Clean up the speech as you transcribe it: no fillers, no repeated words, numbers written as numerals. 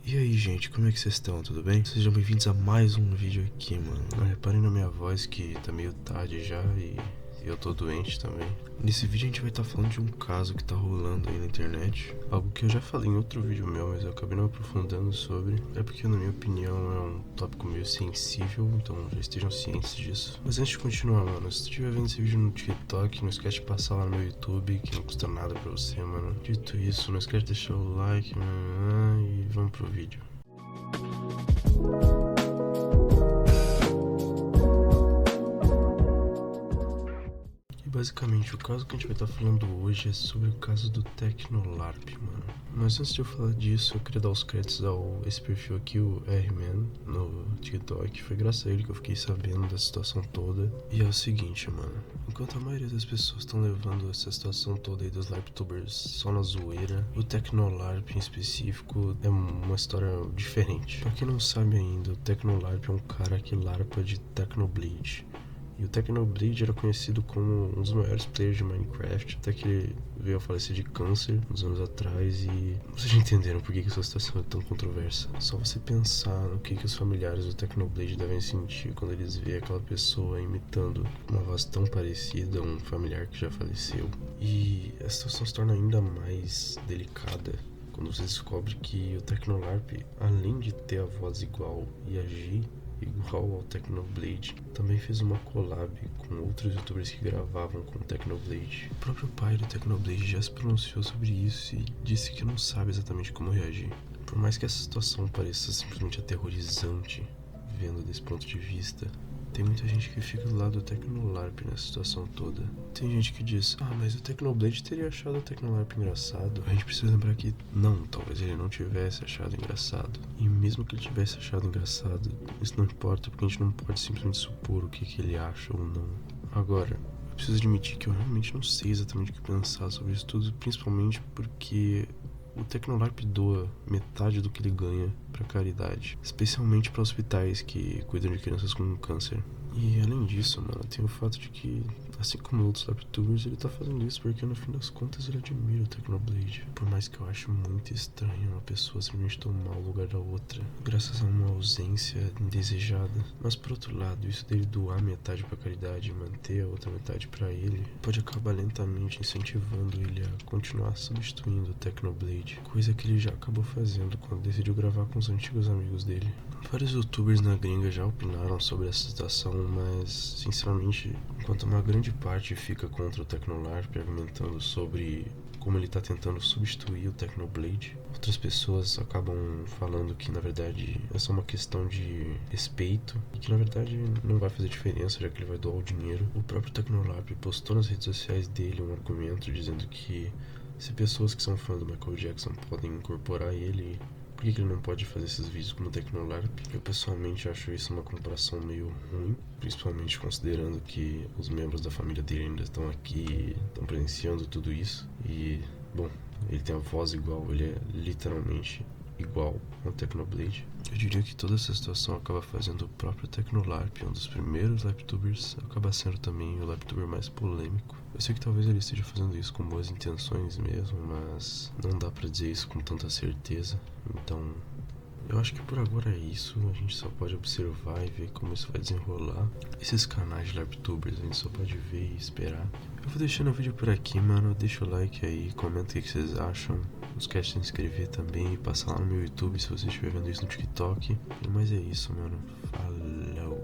E aí, gente, como é que vocês estão? Tudo bem? Sejam bem-vindos a mais um vídeo aqui, mano. Reparem na minha voz que tá meio tarde já e eu tô doente também. Nesse vídeo a gente vai estar falando de um caso que tá rolando aí na internet. Algo que eu já falei em outro vídeo meu, mas eu acabei não aprofundando sobre. É porque, na minha opinião, é um tópico meio sensível, então já estejam cientes disso. Mas antes de continuar, mano, se tu estiver vendo esse vídeo no TikTok, não esquece de passar lá no meu YouTube, que não custa nada pra você, mano. Dito isso, não esquece de deixar o like, mano, e vamos pro vídeo. Basicamente, o caso que a gente vai estar falando hoje é sobre o caso do Tecnolarp, mano. Mas antes de eu falar disso, eu queria dar os créditos esse perfil aqui, o R-Man, no TikTok. Foi graças a ele que eu fiquei sabendo da situação toda. E é o seguinte, mano. Enquanto a maioria das pessoas estão levando essa situação toda aí dos LARPtubers só na zoeira, o Tecnolarp em específico é uma história diferente. Pra quem não sabe ainda, o Tecnolarp é um cara que larpa de Technoblade. E o Technoblade era conhecido como um dos maiores players de Minecraft, até que ele veio a falecer de câncer uns anos atrás. E vocês já entenderam por que essa situação é tão controversa. Só você pensar no que os familiares do Technoblade devem sentir quando eles veem aquela pessoa imitando uma voz tão parecida a um familiar que já faleceu. E a situação se torna ainda mais delicada quando você descobre que o Tecnolarp, além de ter a voz igual e agir igual ao Technoblade, também fez uma collab com outros youtubers que gravavam com o Technoblade. O próprio pai do Technoblade já se pronunciou sobre isso e disse que não sabe exatamente como reagir. Por mais que essa situação pareça simplesmente aterrorizante, vendo desse ponto de vista, tem muita gente que fica do lado do Tecnolarp nessa situação toda. Tem gente que diz, mas o Technoblade teria achado o Tecnolarp engraçado. A gente precisa lembrar que não, talvez ele não tivesse achado engraçado. E mesmo que ele tivesse achado engraçado, isso não importa, porque a gente não pode simplesmente supor o que ele acha ou não. Agora, eu preciso admitir que eu realmente não sei exatamente o que pensar sobre isso tudo, principalmente porque o Tecnolarp doa metade do que ele ganha para caridade, especialmente para hospitais que cuidam de crianças com câncer. E além disso, mano, tem o fato de que, assim como outros LARPtubers, ele tá fazendo isso porque no fim das contas ele admira o Technoblade. Por mais que eu ache muito estranho uma pessoa simplesmente tomar o lugar da outra, graças a uma ausência indesejada. Mas por outro lado, isso dele doar metade pra caridade e manter a outra metade pra ele, pode acabar lentamente incentivando ele a continuar substituindo o Technoblade, coisa que ele já acabou fazendo quando decidiu gravar com os antigos amigos dele. Vários youtubers na gringa já opinaram sobre essa situação, mas sinceramente, enquanto uma grande parte fica contra o Tecnolarp, argumentando sobre como ele tá tentando substituir o Technoblade, outras pessoas acabam falando que na verdade é só uma questão de respeito e que na verdade não vai fazer diferença, já que ele vai doar o dinheiro. O próprio Tecnolarp postou nas redes sociais dele um argumento dizendo que se pessoas que são fãs do Michael Jackson podem incorporar ele, por que ele não pode fazer esses vídeos como Tecnolarp? Eu pessoalmente acho isso uma comparação meio ruim, principalmente considerando que os membros da família dele ainda estão aqui, estão presenciando tudo isso. E, bom, ele tem a voz igual, ele é literalmente igual ao Technoblade. Eu diria que toda essa situação acaba fazendo o próprio Tecnolarp, um dos primeiros LARPtubers, acaba sendo também o LARPtuber mais polêmico. Eu sei que talvez ele esteja fazendo isso com boas intenções mesmo, mas não dá pra dizer isso com tanta certeza. Então, eu acho que por agora é isso. A gente só pode observar e ver como isso vai desenrolar. Esses canais de LARPtubers a gente só pode ver e esperar. Eu vou deixando o vídeo por aqui, mano. Deixa o like aí, comenta o que vocês acham. Não esquece de se inscrever também e passar lá no meu YouTube se você estiver vendo isso no TikTok. Mas é isso, mano. Falou!